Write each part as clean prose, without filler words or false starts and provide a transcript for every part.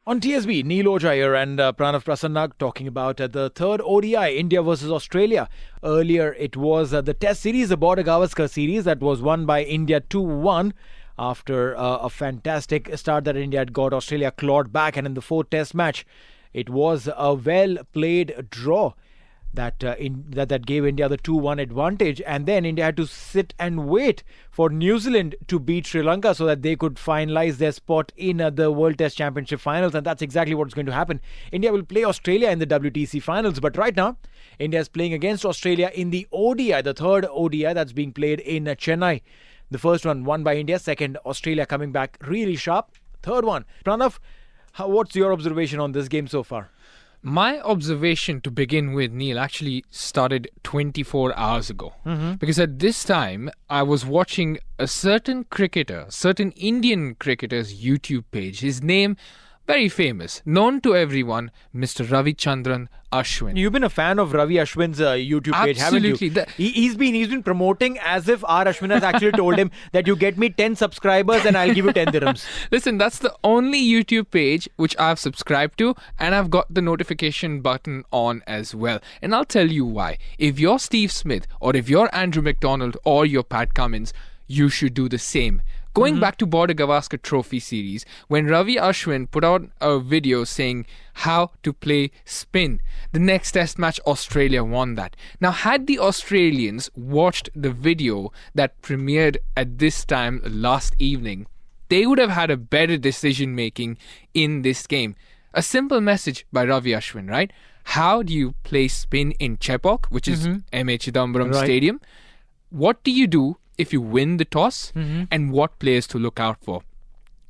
On TSB, Neeil, Ojha here and Pranav, Prasanna talking about the third ODI, India versus Australia. Earlier, it was the Test series, the Border Gavaskar series that was won by India 2-1 after a fantastic start that India had got. Australia clawed back, and in the fourth Test match, it was a well-played draw that gave India the 2-1 advantage, and then India had to sit and wait for New Zealand to beat Sri Lanka so that they could finalise their spot in the World Test Championship finals, and that's exactly what's going to happen. India will play Australia in the WTC finals, but right now India is playing against Australia in the ODI, the third ODI that's being played in Chennai. The first one won by India, second Australia coming back really sharp, third one. Pranav, what's your observation on this game so far? My observation to begin with, Neil, actually started 24 hours ago. Because at this time, I was watching a certain Indian cricketer's YouTube page. His name, very famous, known to everyone, Mr. Ravichandran Ashwin. You've been a fan of Ravi Ashwin's YouTube page, haven't you? Absolutely. He's been promoting as if R. Ashwin has actually told him that you get me 10 subscribers and I'll give you 10 dirhams. Listen, that's the only YouTube page which I've subscribed to, and I've got the notification button on as well. And I'll tell you why. If you're Steve Smith, or if you're Andrew McDonald, or you're Pat Cummins, you should do the same. Going back to Border Gavaskar Trophy series, when Ravi Ashwin put out a video saying how to play spin, the next test match, Australia won that. Now, had the Australians watched the video that premiered at this time last evening, they would have had a better decision making in this game. A simple message by Ravi Ashwin, right? How do you play spin in Chepauk, which is M.A. Chidambaram Stadium? What do you do if you win the toss, and what players to look out for?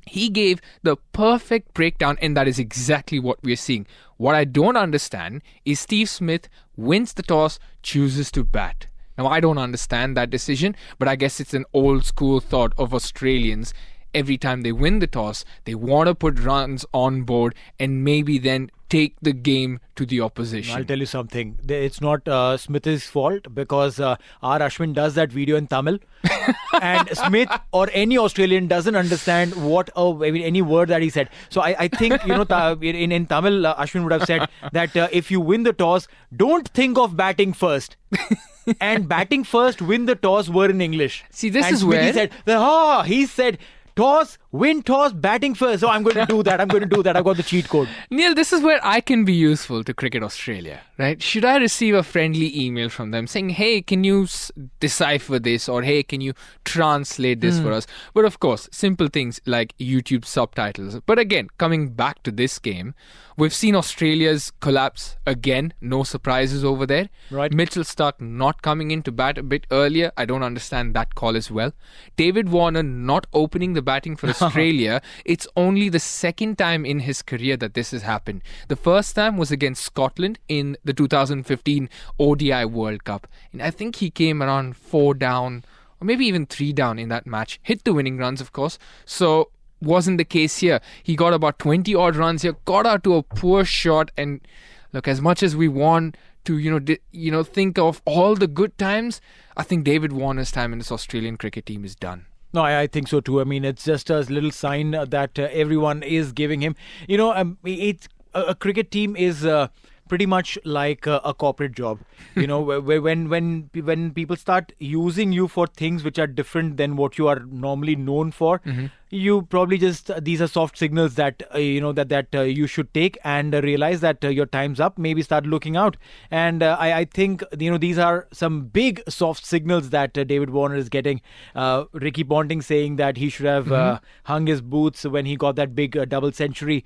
He gave the perfect breakdown, and that is exactly what we're seeing. What I don't understand is Steve Smith wins the toss, chooses to bat. Now, I don't understand that decision, but I guess it's an old school thought of Australians. Every time they win the toss, they want to put runs on board and maybe then take the game to the opposition. I'll tell you something. It's not Smith's fault, because R. Ashwin does that video in Tamil and Smith or any Australian doesn't understand any word that he said. So I think, in Tamil, Ashwin would have said that if you win the toss, don't think of batting first. And batting first, win the toss were in English. See, this is where he said, toss, win toss, batting first. So I'm going to do that. I've got the cheat code. Neil, this is where I can be useful to Cricket Australia, right? Should I receive a friendly email from them saying, hey, can you decipher this? Or, hey, can you translate this for us? But of course, simple things like YouTube subtitles. But again, coming back to this game, we've seen Australia's collapse again. No surprises over there. Right. Mitchell Starc not coming in to bat a bit earlier. I don't understand that call as well. David Warner not opening the batting for Australia. It's only the second time in his career that this has happened. The first time was against Scotland in the 2015 ODI World Cup. And I think he came around 4 down, or maybe even 3 down in that match. Hit the winning runs, of course. So wasn't the case here. He got about 20 odd runs here, got out to a poor shot, and look, as much as we want to think of all the good times, I think David Warner's time in this Australian cricket team is done. No, I think so too. I mean, it's just a little sign that everyone is giving him. It's a cricket team is pretty much like a corporate job. When people start using you for things which are different than what you are normally known for, you probably these are soft signals that you should take and realize that your time's up. Maybe start looking out. And I think these are some big soft signals that David Warner is getting. Ricky Ponting saying that he should have hung his boots when he got that big double century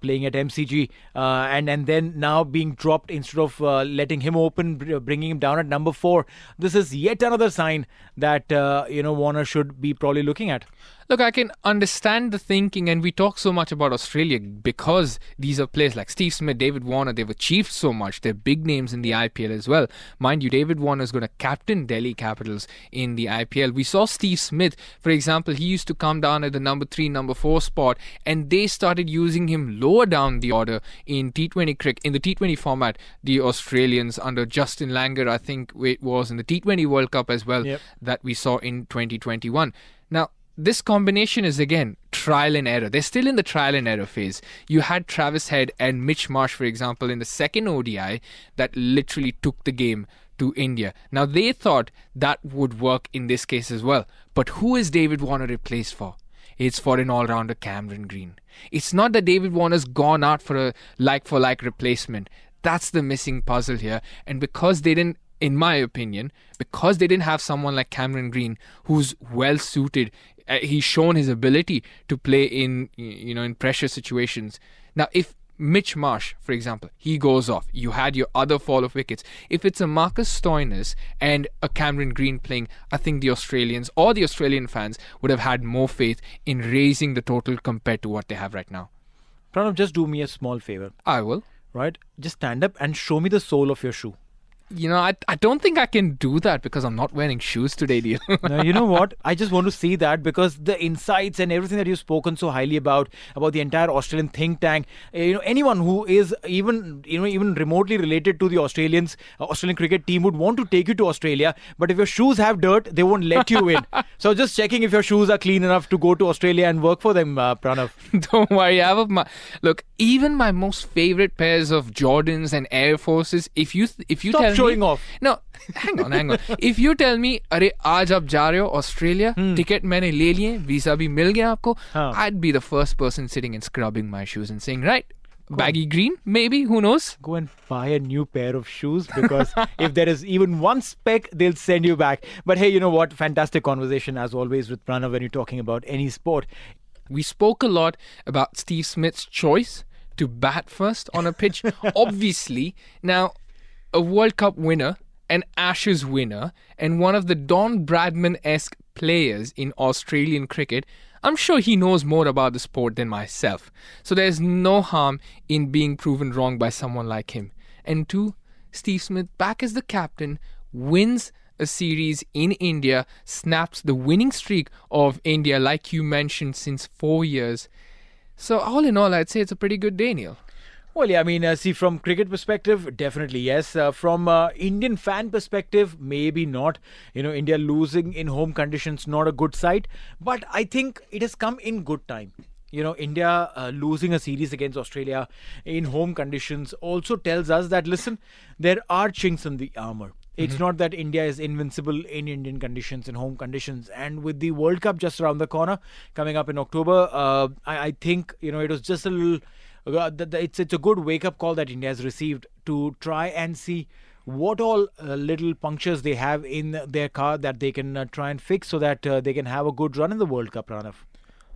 playing at MCG, and then now being dropped instead of letting him open, bringing him down at number 4. This is yet another sign that Warner should be probably looking at. Look, I can understand the thinking, and we talk so much about Australia because these are players like Steve Smith, David Warner. They've achieved so much. They're big names in the IPL as well. Mind you, David Warner is going to captain Delhi Capitals in the IPL. We saw Steve Smith, for example, he used to come down at the number 3, number 4 spot, and they started using him lower down the order in T20 cricket, in the T20 format. The Australians under Justin Langer, I think it was in the T20 World Cup as well, that we saw in 2021. Now, this combination is again trial and error. They're still in the trial and error phase. You had Travis Head and Mitch Marsh, for example, in the second ODI that literally took the game to India. Now, they thought that would work in this case as well. But who is David Warner replaced for? It's for an all-rounder Cameron Green. It's not that David Warner's gone out for a like-for-like replacement. That's the missing puzzle here. And because they didn't, in my opinion, because they didn't have someone like Cameron Green who's well suited, he's shown his ability to play in pressure situations. Now, if Mitch Marsh, for example, he goes off, you had your other fall of wickets. If it's a Marcus Stoinis and a Cameron Green playing, I think the Australians or the Australian fans would have had more faith in raising the total compared to what they have right now. Pranav, just do me a small favor. I will. Right? Just stand up and show me the sole of your shoe. I don't think I can do that because I'm not wearing shoes today, Neil. Now, you know what? I just want to see that because the insights and everything that you've spoken so highly about the entire Australian think tank, anyone who is even remotely related to the Australian cricket team would want to take you to Australia. But if your shoes have dirt, they won't let you in. So just checking if your shoes are clean enough to go to Australia and work for them, Pranav. Don't worry. Look, even my most favorite pairs of Jordans and Air Forces, if you Stop showing off. No, hang on. If you tell me, अरे आज आप जा रहे हो Australia, ticket मैंने ले लिए, visa भी मिल गया आपको, I'd be the first person sitting and scrubbing my shoes and saying, right, baggy green, maybe, who knows? Go and buy a new pair of shoes because if there is even one speck, they'll send you back. But hey, you know what? Fantastic conversation as always with Pranav when you're talking about any sport. We spoke a lot about Steve Smith's choice to bat first on a pitch. Obviously, now, a World Cup winner, an Ashes winner, and one of the Don Bradman-esque players in Australian cricket, I'm sure he knows more about the sport than myself. So there's no harm in being proven wrong by someone like him. And two, Steve Smith, back as the captain, wins a series in India, snaps the winning streak of India, like you mentioned, since 4 years. So all in all, I'd say it's a pretty good day, Neil. Well, yeah, I mean, see, from cricket perspective, definitely yes. From Indian fan perspective, maybe not. India losing in home conditions, not a good sight. But I think it has come in good time. India losing a series against Australia in home conditions also tells us that, listen, there are chinks in the armor. It's not that India is invincible in Indian conditions, in home conditions. And with the World Cup just around the corner, coming up in October, I think, it was just a little... It's a good wake-up call that India has received to try and see what all little punctures they have in their car that they can try and fix so that they can have a good run in the World Cup, Pranav.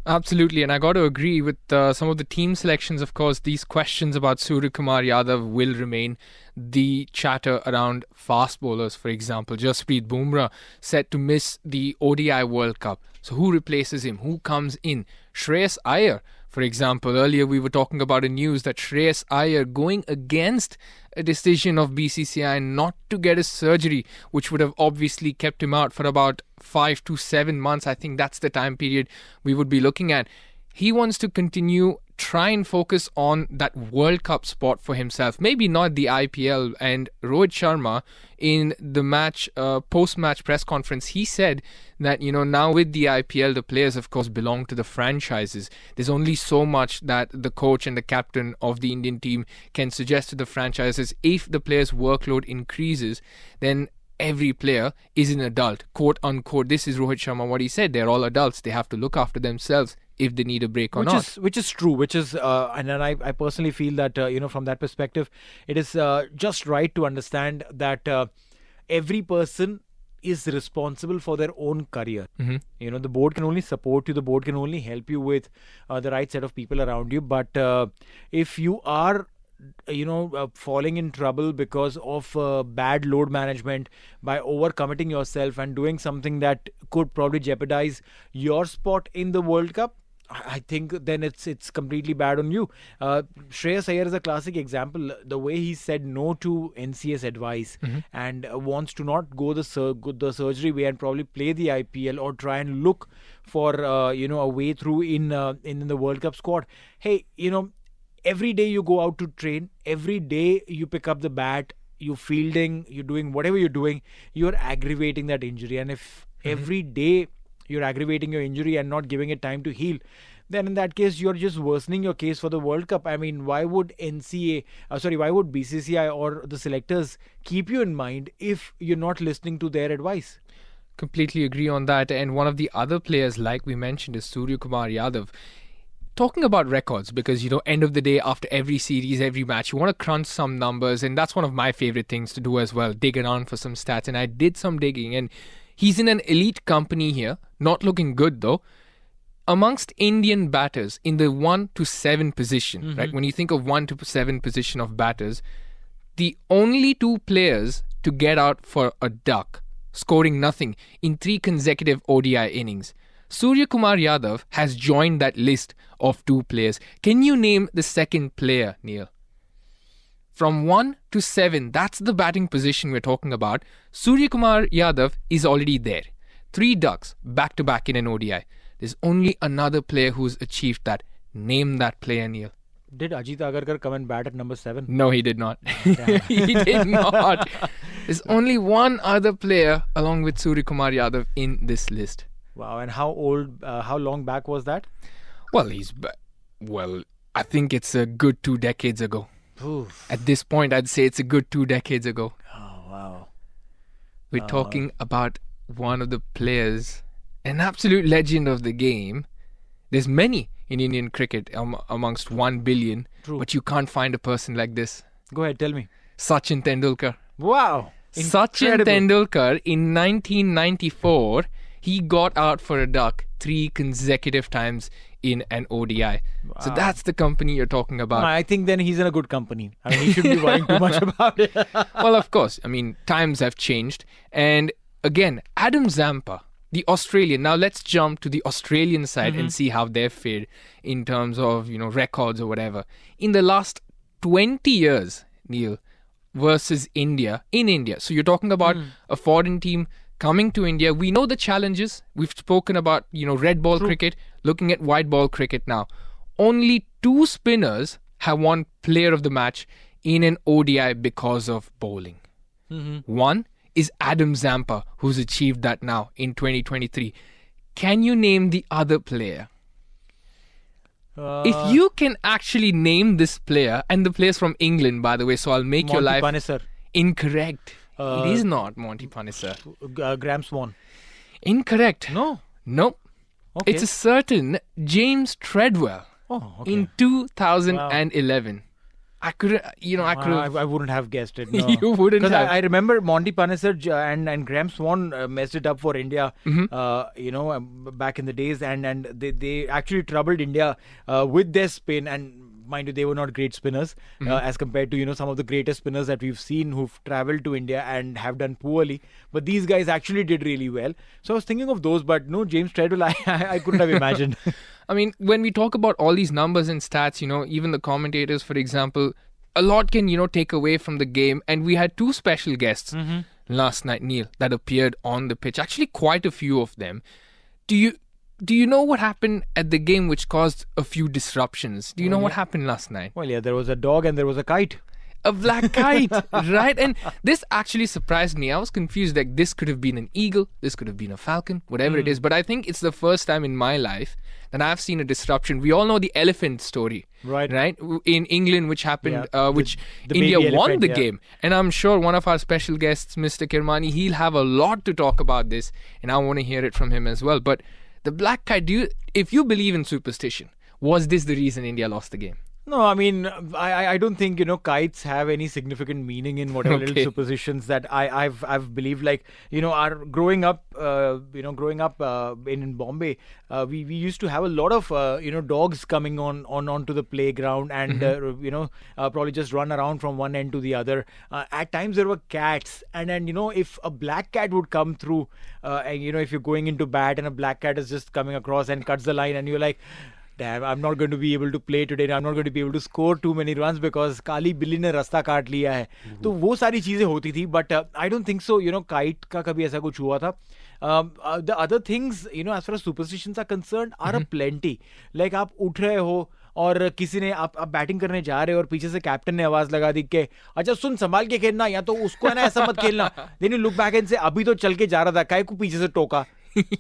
Absolutely, and I got to agree with some of the team selections. Of course, these questions about Suryakumar Yadav will remain. The chatter around fast bowlers, for example, Jasprit Bumrah set to miss the ODI World Cup. So who replaces him? Who comes in? Shreyas Iyer, for example. Earlier we were talking about a news that Shreyas Iyer going against a decision of BCCI not to get a surgery, which would have obviously kept him out for about 5 to 7 months. I think that's the time period we would be looking at. He wants to continue, try and focus on that World Cup spot for himself. Maybe not the IPL. And Rohit Sharma, in the post-match press conference, he said that, now with the IPL, the players, of course, belong to the franchises. There's only so much that the coach and the captain of the Indian team can suggest to the franchises. If the players' workload increases, then every player is an adult, quote unquote. This is Rohit Sharma, what he said. They're all adults. They have to look after themselves if they need a break or not. Which is true, and I personally feel that, from that perspective, it is just right to understand that every person is responsible for their own career. The board can only support you, the board can only help you with the right set of people around you. But if you are falling in trouble because of bad load management, by overcommitting yourself and doing something that could probably jeopardize your spot in the World Cup, I think then it's completely bad on you. Shreyas Iyer is a classic example. The way he said no to NCS advice and wants to not go the surgery way and probably play the IPL or try and look for a way through in the World Cup squad. Hey, every day you go out to train, every day you pick up the bat, you're fielding, you're doing whatever you're doing, you're aggravating that injury. And if every day you're aggravating your injury and not giving it time to heal, then in that case you're just worsening your case for the World Cup. I mean, why would why would BCCI or the selectors keep you in mind if you're not listening to their advice? Completely agree on that. And one of the other players, like we mentioned, is Surya Kumar Yadav. Talking about records, because, end of the day, after every series, every match, you want to crunch some numbers, and that's one of my favorite things to do as well, dig around for some stats. And I did some digging, and he's in an elite company here, not looking good though. Amongst Indian batters in the 1 to 7 position, right? When you think of 1 to 7 position of batters, the only 2 players to get out for a duck, scoring nothing in 3 consecutive ODI innings. Surya Kumar Yadav has joined that list of 2 players. Can you name the second player, Neil? From 1 to 7, that's the batting position we're talking about. Surya Kumar Yadav is already there. 3 ducks back to back in an ODI. There's only another player who's achieved that. Name that player, Neil. Did Ajit Agarkar come and bat at number 7? No, he did not. He did not. There's only one other player along with Surya Kumar Yadav in this list. Wow, and how long back was that? Well, I think it's a good 2 decades ago. Oof. At this point, I'd say it's a good 2 decades ago. Oh, wow. We're talking about one of the players, an absolute legend of the game. There's many in Indian cricket amongst 1 billion, True. but you can't find a person like this. Go ahead, tell me. Sachin Tendulkar. Wow. Sachin Incredible. Tendulkar in 1994, he got out for a duck 3 consecutive times in an ODI. So that's the company you're talking about. I think then he's in a good company. I mean, he shouldn't be worrying too much about it. Well, of course. I mean, times have changed. And again, Adam Zampa, the Australian. Now let's jump to the Australian side and see how they've fared in terms of, records or whatever. In the last 20 years, Neil, versus India, in India. So you're talking about a foreign team coming to India. We know the challenges. We've spoken about, red ball cricket, looking at white ball cricket now. Only 2 spinners have won player of the match in an ODI because of bowling. One is Adam Zampa, who's achieved that now in 2023. Can you name the other player? If you can actually name this player, and the player's from England, by the way, so I'll make your life Panesar. incorrect. It is not Monty Panesar. Graham Swan. Incorrect. No. Nope. Okay. It's a certain James Treadwell in 2011. I could, I wouldn't have guessed it. No. You wouldn't have. I remember Monty Panesar and Graham Swan messed it up for India, back in the days, and they actually troubled India with their spin. And mind you, they were not great spinners as compared to some of the greatest spinners that we've seen who've travelled to India and have done poorly. But these guys actually did really well. So I was thinking of those, but no, James Treadwell, I couldn't have imagined. I mean, when we talk about all these numbers and stats, even the commentators, for example, a lot can, take away from the game. And we had 2 special guests last night, Neil, that appeared on the pitch. Actually, quite a few of them. Do you know what happened at the game which caused a few disruptions? Do you know what happened last night? Well, yeah, there was a dog and there was a kite. A black kite, right? And this actually surprised me. I was confused. Like, this could have been an eagle, this could have been a falcon, whatever it is. But I think it's the first time in my life that I've seen a disruption. We all know the elephant story, right? In England, which happened, which the India baby won elephant, the yeah. game. And I'm sure one of our special guests, Mr. Kirmani, he'll have a lot to talk about this, and I want to hear it from him as well. But the black kite, if you believe in superstition, was this the reason India lost the game? No, I mean, I don't think kites have any significant meaning in whatever little superstitions that I've believed. Like our growing up in Bombay, we used to have a lot of dogs coming onto the playground and probably just run around from one end to the other. At times there were cats, and then if a black cat would come through, and if you're going into bat and a black cat is just coming across and cuts the line, and you're like, damn, I'm not going to be able to play today. I'm not going to be able to score too many runs because काली बिल्ली ने रास्ता काट लिया है. तो वो सारी चीजें होती थी. But I don't think so. Kite का कभी ऐसा कुछ हुआ था. The other things, as far as superstitions are concerned, are a plenty. Like आप उठ रहे हो और किसी ने आप बैटिंग करने जा रहे हो और पीछे से कैप्टन ने आवाज लगा दी कि अच्छा सुन संभाल के खेलना, या तो उसको है ना ऐसा मत खेलना. Then you look back and say अभी तो चल के जा रहा था, काहे को पीछे से टोका.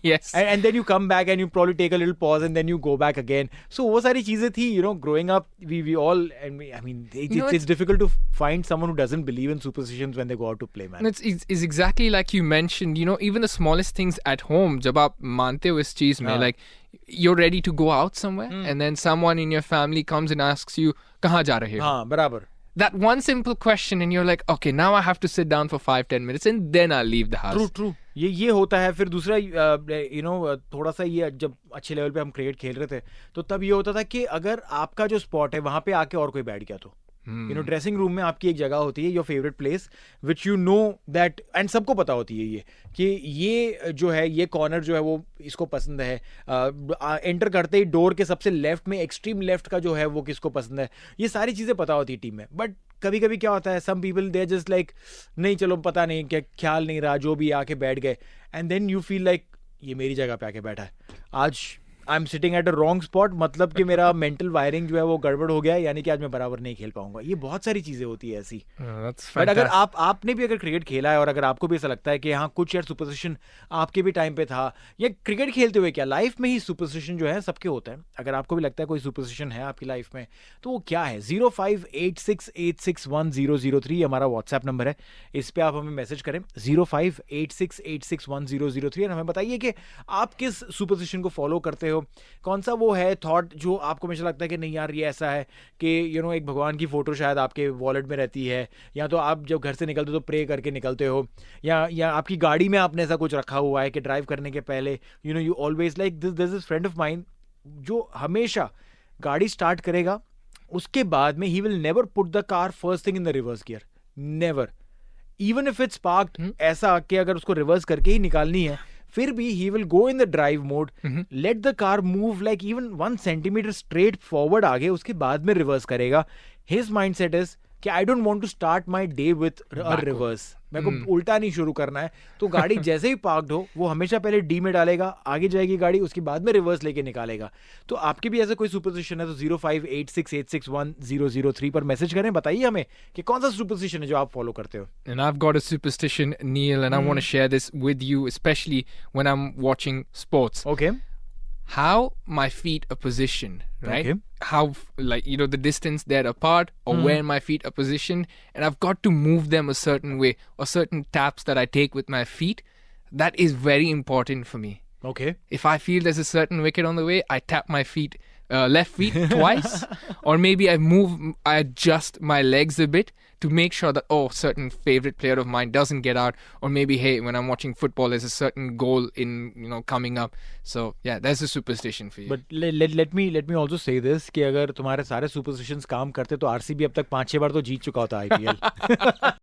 Yes. And then you come back and you probably take a little pause and then you go back again. So वो सारी चीजें थी, growing up, we all, it's difficult to find someone who doesn't believe in superstitions when they go out to play, man. It's exactly like you mentioned, even the smallest things at home, जब आप मानते हो इस चीज में, like you're ready to go out somewhere and then someone in your family comes and asks you, कहाँ जा रहे हो? हाँ, बराबर. That one simple question and you're like, okay, now I have to sit down for 5-10 minutes and then I'll leave the house. True. ये होता है. फिर दूसरा, थोड़ा सा ये जब अच्छे लेवल पे हम क्रिकेट खेल रहे थे तो तब ये होता था कि अगर आपका जो स्पॉट है वहां पे आके और कोई बैठ गया तो ड्रेसिंग रूम में आपकी एक जगह होती है, your favourite place, which that, and सबको पता होती है ये कि ये जो है, ये कॉर्नर जो है वो इसको पसंद है. एंटर करते ही डोर के सबसे लेफ्ट में, एक्सट्रीम लेफ्ट का जो है वो किसको पसंद है. ये सारी चीजें पता होती है टीम में. बट कभी कभी क्या होता है, some people they just like, नहीं चलो पता नहीं, क्या ख्याल नहीं रहा, जो भी आके बैठ गए, and then you feel like ये मेरी जगह पे आके बैठा है, आज I am sitting at a wrong spot, मतलब कि मेरा मेंटल वायरिंग जो है वो गड़बड़ हो गया है, यानी कि आज मैं बराबर नहीं खेल पाऊंगा. ये बहुत सारी चीजें होती है ऐसी. बट अगर आपने भी अगर क्रिकेट खेला है और अगर आपको भी ऐसा लगता है कि हाँ कुछ यार सुपरस्टिशन आपके भी टाइम पे था, या क्रिकेट खेलते हुए क्या लाइफ में ही सुपरस्टिशन जो है सबके होता है, अगर आपको भी लगता है कोई सुपरस्टिशन है आपकी लाइफ में तो वो क्या है, 0586861003 हमारा व्हाट्सएप नंबर है. इस पे आप हमें मैसेज करें 0586861003 और हमें बताइए कि आप किस सुपरस्टिशन को फॉलो करते हो. कौन सा वो है थॉट जो आपको हमेशा लगता है कि नहीं यार ये ऐसा है कि एक भगवान की फोटो शायद आपके वॉलेट में रहती है, या तो आप जब घर से निकलते हो तो प्रे करके निकलते हो, या आपकी गाड़ी में आपने ऐसा कुछ रखा हुआ है कि ड्राइव करने के पहले you always like this friend of mine जो हमेशा गाड़ी स्टार्ट करेगा उसके बाद में he will never put the car first thing in the reverse gear, never, even if it's parked, ऐसा कि अगर उसको रिवर्स करके ही निकालनी है फिर भी he will go in the drive mode, let the car move like even 1 centimeter straight forward आगे, उसके बाद में रिवर्स करेगा. His mindset is कि I don't want to start my day with a reverse, मेरे को उल्टा नहीं शुरू करना है. तो गाड़ी जैसे ही पार्क्ड हो वो हमेशा पहले डी में डालेगा, आगे जाएगी गाड़ी, उसके बाद में रिवर्स लेके निकालेगा. तो आपके भी ऐसा कोई सुपरस्टिशन है तो 0586861003 पर मैसेज करें, बताइए हमें कि कौन सा सुपरस्टिशन है जो आप फॉलो करते हो. And I've got a superstition, Neil, and I want to share this with you, especially when I'm watching sports. Okay. How my feet are positioned, right? Okay. How, like, the distance they're apart or where my feet are positioned, and I've got to move them a certain way, or certain taps that I take with my feet. That is very important for me. Okay. If I feel there's a certain wicket on the way, I tap my feet, left feet twice, or maybe I adjust my legs a bit to make sure that, certain favorite player of mine doesn't get out, or maybe, hey, when I'm watching football, there's a certain goal in, coming up. So yeah, that's a superstition for you. But let me also say this कि अगर तुम्हारे सारे superstitions काम करते तो RCB अब तक 5-6 बार तो जीत चुका होता आईपीएल.